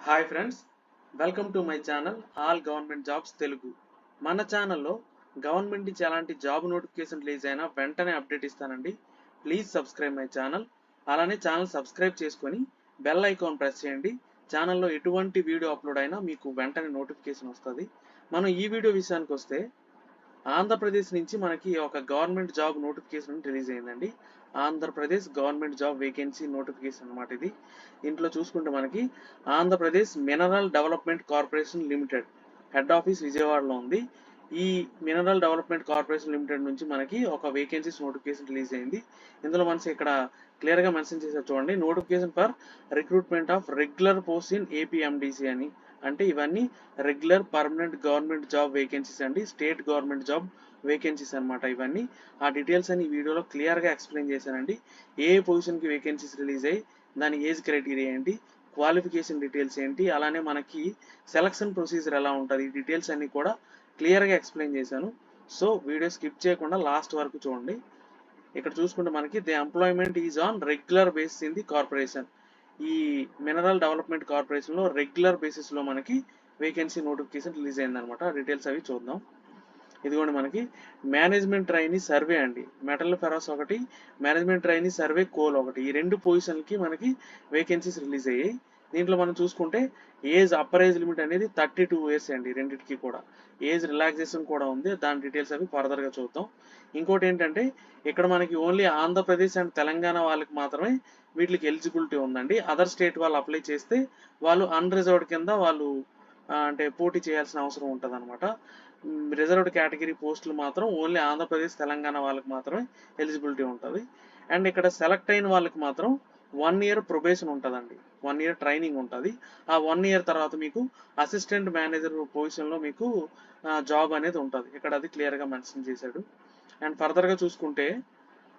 Hi friends, welcome to my channel all government jobs Telugu. మన ఛానల్లో government నుంచి ఎలాంటి జాబ్ నోటిఫికేషన్ రిలీజ్ అయినా వెంటనే అప్డేట్ ఇస్తానండి. Please subscribe my channel. అలానే ఛానల్ సబ్స్క్రైబ్ చేసుకొని బెల్ ఐకాన్ ప్రెస్ చేయండి. ఛానల్లో ఎటువంటి వీడియో అప్లోడ్ అయినా మీకు వెంటనే నోటిఫికేషన్ వస్తుంది. మనం ఈ వీడియో విషయానికి వస్తే ఆంధ్రప్రదేశ్ నుంచి మనకి ఒక గవర్నమెంట్ జాబ్ నోటిఫికేషన్ రిలీజ్ అయిందండి. Andhra Pradesh government job vacancy notification అనమాట ఇది. ఇంట్లో చూసుకుంటే మనకి Andhra Pradesh mineral development corporation limited head office విజయవాడలో ఉంది. ఈ మినరల్ డెవలప్మెంట్ కార్పొరేషన్ లిమిటెడ్ నుంచి మనకి ఒక వేకెన్సీస్ నోటిఫికేషన్ రిలీజ్ అయింది. ఇందులో మనకి ఇక్కడ క్లియర్గా మెన్షన్ చేశారు చూడండి, notification for recruitment of regular post in APMDC అని. అంటే ఇవన్నీ regular permanent government job vacancies అండి, స్టేట్ గవర్నమెంట్ జాబ్ వేకెన్సీస్ అనమాట ఇవన్నీ. ఆ డీటెయిల్స్ అని ఈ వీడియోలో క్లియర్గా ఎక్స్ప్లెయిన్ చేశానండి. ఏ పొజిషన్కి వేకెన్సీస్ రిలీజ్ అయ్యి, దాని ఏజ్ క్రైటీరియా ఏంటి, క్వాలిఫికేషన్ డీటెయిల్స్ ఏంటి, అలానే మనకి సెలక్షన్ ప్రొసీజర్ ఎలా ఉంటుంది, ఈ డీటెయిల్స్ అన్ని కూడా క్లియర్గా ఎక్స్ప్లెయిన్ చేశాను. సో వీడియో స్కిప్ చేయకుండా లాస్ట్ వరకు చూడండి. ఇక్కడ చూసుకుంటే మనకి the employment is on regular basis in the corporation. ఈ మినరల్ డెవలప్మెంట్ కార్పొరేషన్లో రెగ్యులర్ బేసిస్లో మనకి వేకెన్సీ నోటిఫికేషన్ రిలీజ్ అయిందనమాట. డీటెయిల్స్ అవి చూద్దాం. ఇదిగోండి మనకి మేనేజ్మెంట్ ట్రైనీ సర్వే అండి, మెటల్ ఫెరాస్ ఒకటి, మేనేజ్మెంట్ ట్రైనీ సర్వే కోల్ ఒకటి, ఈ రెండు పొజిషన్కి మనకి వేకెన్సీస్ రిలీజ్ అయ్యాయి. దీంట్లో మనం చూసుకుంటే ఏజ్ అప్పర్ ఏజ్ లిమిట్ అనేది 32 years అండి. రెండింటికి కూడా ఏజ్ రిలాక్సేషన్ కూడా ఉంది. దాని డీటెయిల్స్ అవి ఫర్దర్గా చూద్దాం. ఇంకోటి ఏంటంటే ఇక్కడ మనకి ఓన్లీ ఆంధ్రప్రదేశ్ అండ్ తెలంగాణ వాళ్ళకి మాత్రమే వీటికి ఎలిజిబిలిటీ ఉందండి. అదర్ స్టేట్ వాళ్ళు అప్లై చేస్తే వాళ్ళు అన్రిజర్వ్డ్ కింద వాళ్ళు అంటే పోటీ చేయాల్సిన అవసరం ఉంటుంది అనమాట. రిజర్వ్డ్ కేటగిరీ పోస్టులు మాత్రం ఓన్లీ ఆంధ్రప్రదేశ్ తెలంగాణ వాళ్ళకి మాత్రమే ఎలిజిబిలిటీ ఉంటుంది. అండ్ ఇక్కడ సెలెక్ట్ అయిన వాళ్ళకి మాత్రం 1 year ప్రొబేషన్ ఉంటుందండి, 1 year ట్రైనింగ్ ఉంటుంది. ఆ 1 year తర్వాత మీకు అసిస్టెంట్ మేనేజర్ పొజిషన్లో మీకు జాబ్ అనేది ఉంటుంది. ఇక్కడ అది క్లియర్గా మెన్షన్ చేశాడు. అండ్ ఫర్దర్గా చూసుకుంటే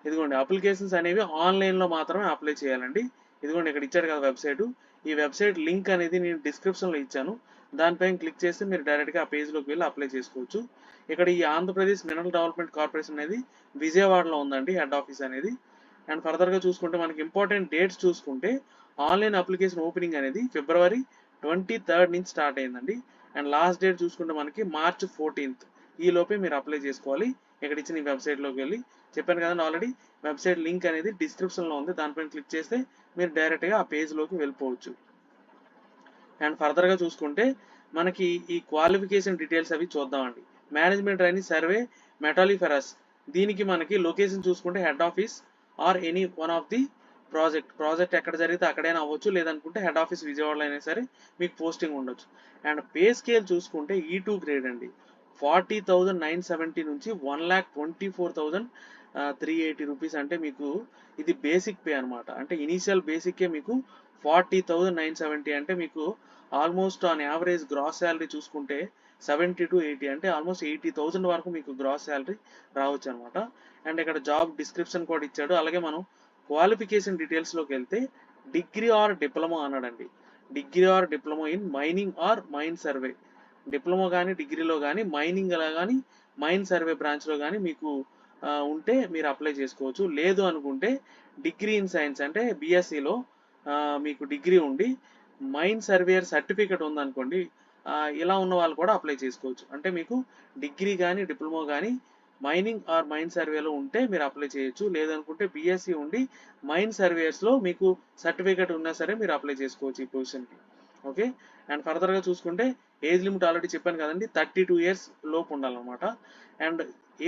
ఇదిగోండి అప్లికేషన్స్ అనేవి ఆన్లైన్లో మాత్రమే అప్లై చేయాలండి. ఇదిగోండి ఇక్కడ ఇచ్చాడు కదా వెబ్సైట్, ఈ వెబ్సైట్ లింక్ అనేది నేను డిస్క్రిప్షన్లో ఇచ్చాను. దానిపైన క్లిక్ చేస్తే మీరు డైరెక్ట్గా ఆ పేజ్లోకి వెళ్ళి అప్లై చేసుకోవచ్చు. ఇక్కడ ఈ ఆంధ్రప్రదేశ్ మినరల్ డెవలప్మెంట్ కార్పొరేషన్ అనేది విజయవాడలో ఉందండి హెడ్ ఆఫీస్ అనేది. అండ్ ఫర్దర్గా చూసుకుంటే మనకి ఇంపార్టెంట్ డేట్స్ చూసుకుంటే ఆన్లైన్ అప్లికేషన్ ఓపెనింగ్ అనేది February 23rd నుంచి స్టార్ట్ అయిందండి. అండ్ లాస్ట్ డేట్ చూసుకుంటే మనకి March 14th. ఈ లోపే మీరు అప్లై చేసుకోవాలి. ఇక్కడ ఇచ్చిన ఈ వెబ్సైట్లోకి వెళ్ళి, చెప్పాను కదండి ఆల్రెడీ, వెబ్సైట్ లింక్ అనేది డిస్క్రిప్షన్లో ఉంది. దానిపైన క్లిక్ చేస్తే మీరు డైరెక్ట్గా ఆ పేజ్లోకి వెళ్ళిపోవచ్చు. అండ్ ఫర్దర్గా చూసుకుంటే మనకి ఈ క్వాలిఫికేషన్ డీటెయిల్స్ అవి చూద్దామండి. మేనేజ్మెంట్ ట్రైనీ సర్వే మెటాలిఫెరస్, దీనికి మనకి లొకేషన్ చూసుకుంటే head office or any one of the project ఎక్కడ జరిగితే అక్కడైనా అవ్వచ్చు, లేదనుకుంటే హెడ్ ఆఫీస్ విజయవాడలో అయినా సరే మీకు పోస్టింగ్ ఉండొచ్చు. అండ్ పే స్కేల్ చూసుకుంటే E2 గ్రేడ్ అండి, 40,970 నుంచి 1,24,380 రూపీస్. అంటే మీకు ఇది బేసిక్ పే అనమాట. అంటే ఇనీషియల్ బేసిక్కే మీకు 40,970. అంటే మీకు almost on average gross salary చూసుకుంటే 70 to 80, అంటే ఆల్మోస్ట్ 80,000 వరకు మీకు గ్రాస్ శాలరీ రావచ్చు అనమాట. అండ్ ఇక్కడ జాబ్ డిస్క్రిప్షన్ కూడా ఇచ్చాడు. అలాగే మనం క్వాలిఫికేషన్ డీటెయిల్స్లోకి వెళ్తే డిగ్రీ ఆర్ డిప్లొమా అన్నాడండి. Degree or diploma in mining or mine survey, diploma కానీ డిగ్రీలో కానీ మైనింగ్లో కానీ మైన్ సర్వే బ్రాంచ్లో కానీ మీకు ఉంటే మీరు అప్లై చేసుకోవచ్చు. లేదు అనుకుంటే డిగ్రీ ఇన్ సైన్స్ అంటే బీఎస్సీలో మీకు డిగ్రీ ఉండి మైన్ సర్వేయర్ సర్టిఫికేట్ ఉందనుకోండి, ఇలా ఉన్న వాళ్ళు కూడా అప్లై చేసుకోవచ్చు. అంటే మీకు డిగ్రీ కానీ డిప్లొమా కానీ మైనింగ్ ఆర్ మైన్ సర్వేలో ఉంటే మీరు అప్లై చేయొచ్చు. లేదనుకుంటే బీఎస్సీ ఉండి మైన్ సర్వేయర్స్లో మీకు సర్టిఫికేట్ ఉన్నా సరే మీరు అప్లై చేసుకోవచ్చు ఈ పొజిషన్కి. ఓకే. అండ్ ఫర్దర్గా చూసుకుంటే ఏజ్ లిమిట్ ఆల్రెడీ చెప్పాను కదండి, 32 years లోపు ఉండాలన్నమాట. అండ్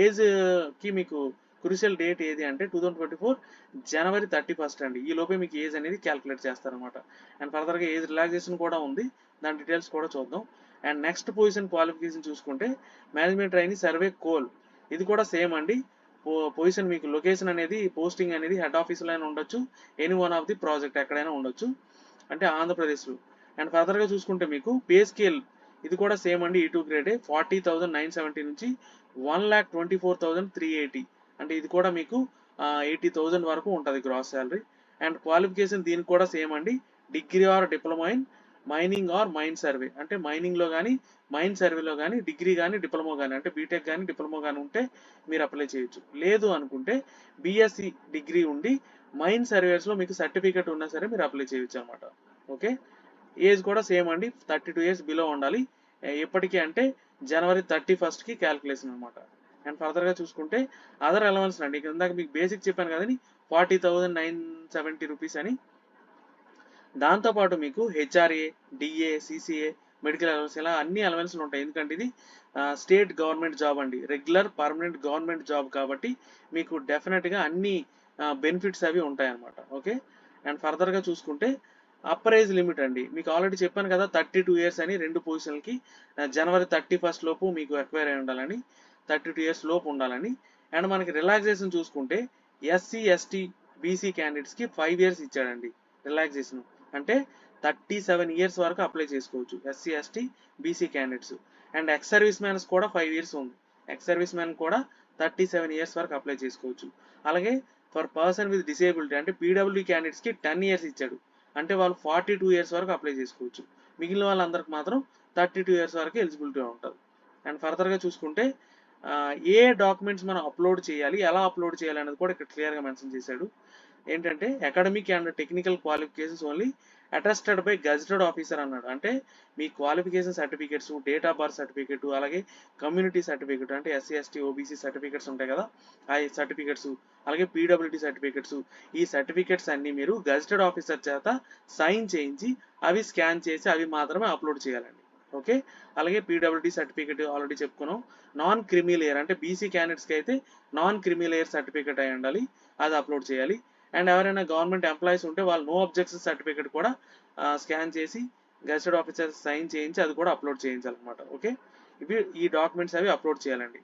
ఏజ్కి మీకు క్రూషియల్ డేట్ ఏది అంటే 2024 January 31st అండి. ఈ లోపే మీకు ఏజ్ అనేది క్యాలిక్యులేట్ చేస్తారనమాట. అండ్ ఫర్దర్గా ఏజ్ రిలాక్సేషన్ కూడా ఉంది, దాని డీటెయిల్స్ కూడా చూద్దాం. అండ్ నెక్స్ట్ పొజిషన్ క్వాలిఫికేషన్ చూసుకుంటే మేనేజ్మెంట్ ట్రైనీ సర్వే కోల్, ఇది కూడా సేమ్ అండి. పొజిషన్ మీకు లొకేషన్ అనేది పోస్టింగ్ అనేది హెడ్ ఆఫీస్లో అయినా ఉండొచ్చు, any one of the project ఎక్కడైనా ఉండొచ్చు, అంటే ఆంధ్రప్రదేశ్లో. అండ్ ఫర్దర్గా చూసుకుంటే మీకు పే స్కేల్ ఇది కూడా సేమ్ అండి, E2 గ్రేడే, 40,970 నుంచి 1,24,380. అంటే ఇది కూడా మీకు 80,000 వరకు ఉంటుంది గ్రాస్ శాలరీ. అండ్ క్వాలిఫికేషన్ దీనికి కూడా సేమ్ అండి, degree or diploma in mining or mine survey, అంటే మైనింగ్లో కానీ మైన్ సర్వేలో కానీ డిగ్రీ కానీ డిప్లొమా కానీ, అంటే బీటెక్ కానీ డిప్లొమా కానీ ఉంటే మీరు అప్లై చేయొచ్చు. లేదు అనుకుంటే బీఎస్సీ డిగ్రీ ఉండి మైన్ సర్వేస్లో మీకు సర్టిఫికేట్ ఉన్నా సరే మీరు అప్లై చేయొచ్చు అనమాట. ఓకే. ఏజ్ కూడా సేమ్ అండి, 32 ఇయర్స్ బిలో ఉండాలి. ఎప్పటికీ అంటే జనవరి 31st క్యాలిక్యులేషన్ అనమాట. అండ్ ఫర్దర్గా చూసుకుంటే అదర్ అలవెన్స్ అండి, ఇందాక మీకు బేసిక్ చెప్పాను కదండి 40,970 రూపీస్ అని. దాంతోపాటు మీకు HRA, DA, CCA, medical allowance ఇలా అన్ని అలవెన్స్లు ఉంటాయి. ఎందుకంటే ఇది స్టేట్ గవర్నమెంట్ జాబ్ అండి, రెగ్యులర్ పర్మనెంట్ గవర్నమెంట్ జాబ్ కాబట్టి మీకు డెఫినెట్గా అన్ని బెనిఫిట్స్ అవి ఉంటాయి అన్నమాట. ఓకే. అండ్ ఫర్దర్గా చూసుకుంటే అప్పర్ ఏజ్ లిమిట్ అండి, మీకు ఆల్రెడీ చెప్పాను కదా 32 ఇయర్స్ అని, 2 పొజిషన్లకి జనవరి 31 లోపు మీకు ఎక్వైర్ అయి ఉండాలని, 32 ఇయర్స్ లోపు ఉండాలని. అండ్ మనకి రిలాక్సేషన్ చూసుకుంటే ఎస్సీ, ఎస్టీ, బీసీ క్యాండిడేట్స్కి 5 ఇయర్స్ ఇచ్చాడండి రిలాక్సేషన్. అంటే 37 ఇయర్స్ వరకు అప్లై చేసుకోవచ్చు SC, ST, BC candidates. And ex service man's కూడా 5 ఇయర్స్ ఉంది, ఎక్స్ సర్వీస్ మ్యాన్ కూడా 37 ఇయర్స్ వరకు అప్లై చేసుకోవచ్చు. అలాగే ఫర్ పర్సన్ విత్ డిసేబిలిటీ అంటే పీడబ్ల్యూ క్యాండిడేట్స్కి 10 ఇయర్స్ ఇచ్చాడు, అంటే వాళ్ళు 42 ఇయర్స్ వరకు అప్లై చేసుకోవచ్చు. మిగిలిన వాళ్ళందరికి మాత్రం 32 ఇయర్స్ వరకు ఎలిజిబిలిటీ ఉంటుంది. అండ్ ఫర్దర్గా చూసుకుంటే ఏ డాక్యుమెంట్స్ మనం అప్లోడ్ చేయాలి, ఎలా అప్లోడ్ చేయాలి అనేది కూడా ఇక్కడ క్లియర్గా మెన్షన్ చేశాడు. ఏంటంటే academic and technical qualifications only attested by gazetted officer అన్నాడు. అంటే మీ qualification certificates, date of birth certificate, అలాగే కమ్యూనిటీ సర్టిఫికేట్ అంటే ఎస్సీ, ఎస్టీ, ఓబీసీ సర్టిఫికేట్స్ ఉంటాయి కదా, ఆ సర్టిఫికేట్స్, అలాగే పీడబ్ల్యూడీ సర్టిఫికేట్స్, ఈ సర్టిఫికేట్స్ అన్ని మీరు గజెటెడ్ ఆఫీసర్ చేత సైన్ చేయించి అవి స్కాన్ చేసి అవి మాత్రమే అప్లోడ్ చేయాలండి. ఓకే. అలాగే పీడబ్ల్యూడీ సర్టిఫికేట్ ఆల్రెడీ చెప్పుకున్నాం. నాన్ క్రిమీ లేయర్ అంటే బీసీ క్యాండిడేట్స్కి అయితే నాన్ క్రిమీ లేయర్ సర్టిఫికేట్ అయి ఉండాలి, అది అప్లోడ్ చేయాలి. అండ్ ఎవరైనా గవర్నమెంట్ ఎంప్లాయీస్ ఉంటే వాళ్ళు నో అబ్జెక్షన్ సర్టిఫికేట్ కూడా స్కాన్ చేసి గెజెటెడ్ ఆఫీసర్ సైన్ చేయించి అది కూడా అప్లోడ్ చేయించాలన్నమాట. ఓకే. ఇవి ఈ డాక్యుమెంట్స్ అవి అప్లోడ్ చేయాలండి.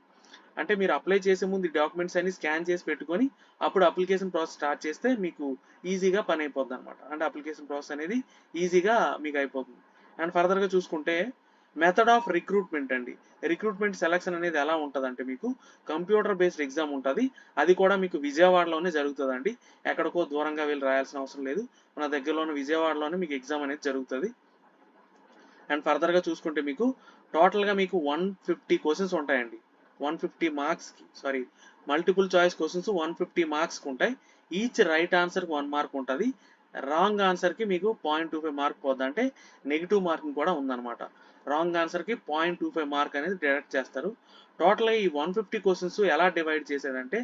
అంటే మీరు అప్లై చేసే ముందు ఈ డాక్యుమెంట్స్ అన్ని స్కాన్ చేసి పెట్టుకొని అప్పుడు అప్లికేషన్ ప్రాసెస్ స్టార్ట్ చేస్తే మీకు ఈజీగా పని అయిపోద్ది అనమాట. అంటే అప్లికేషన్ ప్రాసెస్ అనేది ఈజీగా మీకు అయిపోతుంది. అండ్ ఫర్దర్గా చూసుకుంటే మెథడ్ ఆఫ్ రిక్రూట్మెంట్ అండి, రిక్రూట్మెంట్ సెలక్షన్ అనేది ఎలా ఉంటుందంటే మీకు కంప్యూటర్ బేస్డ్ ఎగ్జామ్ ఉంటుంది, అది కూడా మీకు విజయవాడలోనే జరుగుతుందండి. ఎక్కడికో దూరంగా వెళ్ళి రాయాల్సిన అవసరం లేదు, మన దగ్గరలోనే విజయవాడలోనే మీకు ఎగ్జామ్ అనేది జరుగుతుంది. అండ్ ఫర్దర్గా చూసుకుంటే మీకు టోటల్గా మీకు 150 క్వశ్చన్స్ ఉంటాయండి, 150 మార్క్స్కి, సారీ మల్టిపుల్ చాయిస్ క్వశ్చన్స్ 150 మార్క్స్కి ఉంటాయి. ఈచ్ రైట్ ఆన్సర్కి 1 మార్క్ ఉంటుంది, రాంగ్ ఆన్సర్కి మీకు 0.25 మార్క్ పోద్ది, అంటే నెగిటివ్ మార్కింగ్ కూడా ఉందన్నమాట. రాంగ్ ఆన్సర్కి 0.25 మార్క్ అనేది డిడక్ట్ చేస్తారు. టోటల్గా ఈ 150 క్వశ్చన్స్ ఎలా డివైడ్ చేశాడంటే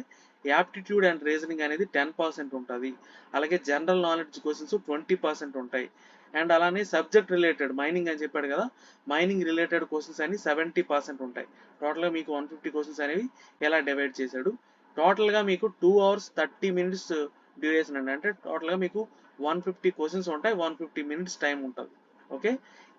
యాప్టిట్యూడ్ అండ్ రీజనింగ్ అనేది 10% ఉంటుంది, అలాగే జనరల్ నాలెడ్జ్ క్వశ్చన్స్ 20% ఉంటాయి. అండ్ అలానే సబ్జెక్ట్ రిలేటెడ్ మైనింగ్ అని చెప్పాడు కదా, మైనింగ్ రిలేటెడ్ క్వశ్చన్స్ అని 70% ఉంటాయి. టోటల్గా మీకు 150 క్వశ్చన్స్ అనేవి ఎలా డివైడ్ చేశాడు. టోటల్గా మీకు 2 hours 30 minutes డ్యూరేషన్ అండి, అంటే టోటల్గా మీకు 150 క్వశ్చన్స్ ఉంటాయి, 150 minutes టైం ఉంటుంది. ఓకే.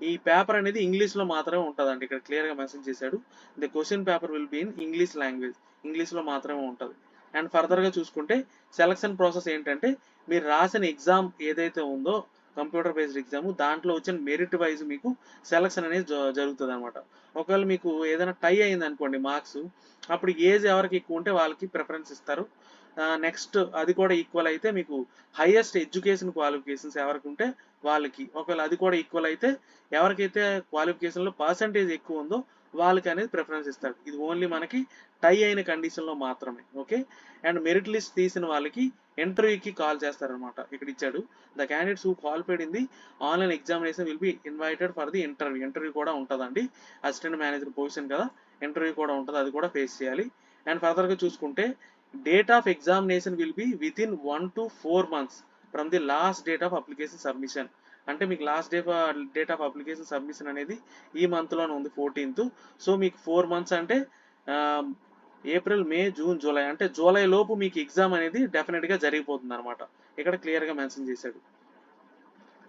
ఈ పేపర్ అనేది ఇంగ్లీష్లో మాత్రమే ఉంటుందండి, ఇక్కడ క్లియర్గా మెన్షన్ చేశాడు. The question paper will be in English language, ఇంగ్లీష్లో మాత్రమే ఉంటుంది. అండ్ ఫర్దర్గా చూసుకుంటే సెలక్షన్ ప్రాసెస్ ఏంటంటే మీరు రాసిన ఎగ్జామ్ ఏదైతే ఉందో కంప్యూటర్ బేస్డ్ ఎగ్జామ్, దాంట్లో వచ్చిన మెరిట్ వైజ్ మీకు సెలక్షన్ అనేది జరుగుతుంది అనమాట. ఒకవేళ మీకు ఏదైనా టై అయింది అనుకోండి మార్క్స్, అప్పుడు ఏజ్ ఎవరికి ఎక్కువ ఉంటే వాళ్ళకి ప్రిఫరెన్స్ ఇస్తారు. నెక్స్ట్ అది కూడా ఈక్వల్ అయితే మీకు హైయెస్ట్ ఎడ్యుకేషన్ క్వాలిఫికేషన్స్ ఎవరికి ఉంటే వాళ్ళకి, ఒకవేళ అది కూడా ఈక్వల్ అయితే ఎవరికైతే క్వాలిఫికేషన్లో పర్సంటేజ్ ఎక్కువ ఉందో వాళ్ళకి అనేది ప్రిఫరెన్స్ ఇస్తాడు. ఇది ఓన్లీ మనకి టై అయిన కండిషన్లో మాత్రమే. ఓకే. అండ్ మెరిట్ లిస్ట్ తీసిన వాళ్ళకి ఇంటర్వ్యూకి కాల్ చేస్తారనమాట, ఇక్కడ ఇచ్చాడు. The candidates who qualified in the online examination will be invited for the interview కూడా ఉంటుందండి. అసిస్టెంట్ మేనేజర్ పొజిషన్ కదా, ఇంటర్వ్యూ కూడా ఉంటుంది, అది కూడా ఫేస్ చేయాలి. అండ్ ఫర్దర్గా చూసుకుంటే date of examination will be with in 1 to 4 months from the last date of application submission. అంటే మీకు last date of application submission అనేది ఈ మంత్లోనే ఉంది 14th. సో మీకు 4 months అంటే ఏప్రిల్, మే, జూన్, జూలై, అంటే జూలై లోపు మీకు ఎగ్జామ్ అనేది డెఫినెట్గా జరిగిపోతుంది అనమాట, ఇక్కడ క్లియర్గా మెన్షన్ చేశాడు.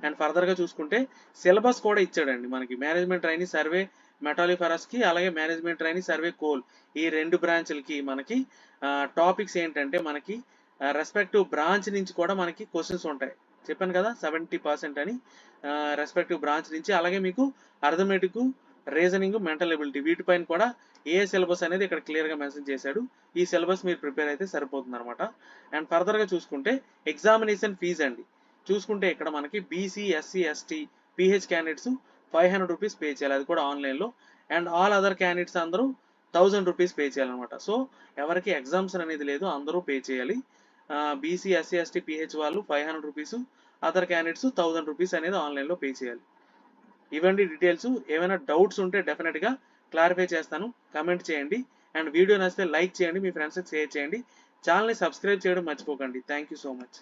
అండ్ ఫర్దర్గా చూసుకుంటే సిలబస్ కూడా ఇచ్చాడండి మనకి, మేనేజ్మెంట్ ట్రైనింగ్ సర్వే మెటాలిఫరస్కి, అలాగే మేనేజ్మెంట్ ట్రైనింగ్ సర్వే కోల్, ఈ 2 బ్రాంచ్లకి మనకి టాపిక్స్ ఏంటంటే మనకి రెస్పెక్టివ్ బ్రాంచ్ నుంచి కూడా మనకి క్వశ్చన్స్ ఉంటాయి. చెప్పాను కదా 70% అని, రెస్పెక్టివ్ బ్రాంచ్ నుంచి. అలాగే మీకు అర్థమెటిక్, రీజనింగ్, మెంటల్ ఎబిలిటీ, వీటిపైన కూడా ఏ సిలబస్ అనేది ఇక్కడ క్లియర్గా మెన్షన్ చేశాడు. ఈ సిలబస్ మీరు ప్రిపేర్ అయితే సరిపోతుంది అనమాట. అండ్ ఫర్దర్గా చూసుకుంటే ఎగ్జామినేషన్ ఫీజ్ అండి, చూసుకుంటే ఇక్కడ మనకి BC, SC, ST, pH candidates 500 rupees pay చేయాలి, అది కూడా ఆన్లైన్లో. అండ్ ఆల్ అదర్ క్యాండిడేట్స్ అందరూ 1000 రూపీస్ పే చేయాలన్నమాట. సో ఎవరికి ఎగ్జామ్షన్ అనేది లేదు, అందరూ పే చేయాలి. బీసీ, ఎస్సీ, ఎస్టీ, పిహెచ్ వాళ్ళు 500 రూపీస్, అదర్ క్యాండిడేట్స్ 1000 రూపీస్ అనేది ఆన్లైన్లో పే చేయాలి. ఇవ్వండి డీటెయిల్స్. ఏమైనా డౌట్స్ ఉంటే డెఫినెట్గా క్లారిఫై చేస్తాను. కమెంట్ చేయండి. అండ్ వీడియో నచ్చితే లైక్ చేయండి, మీ ఫ్రెండ్స్కి షేర్ చేయండి. ఛానల్ని సబ్స్క్రైబ్ చేయడం మర్చిపోకండి. Thank you so much.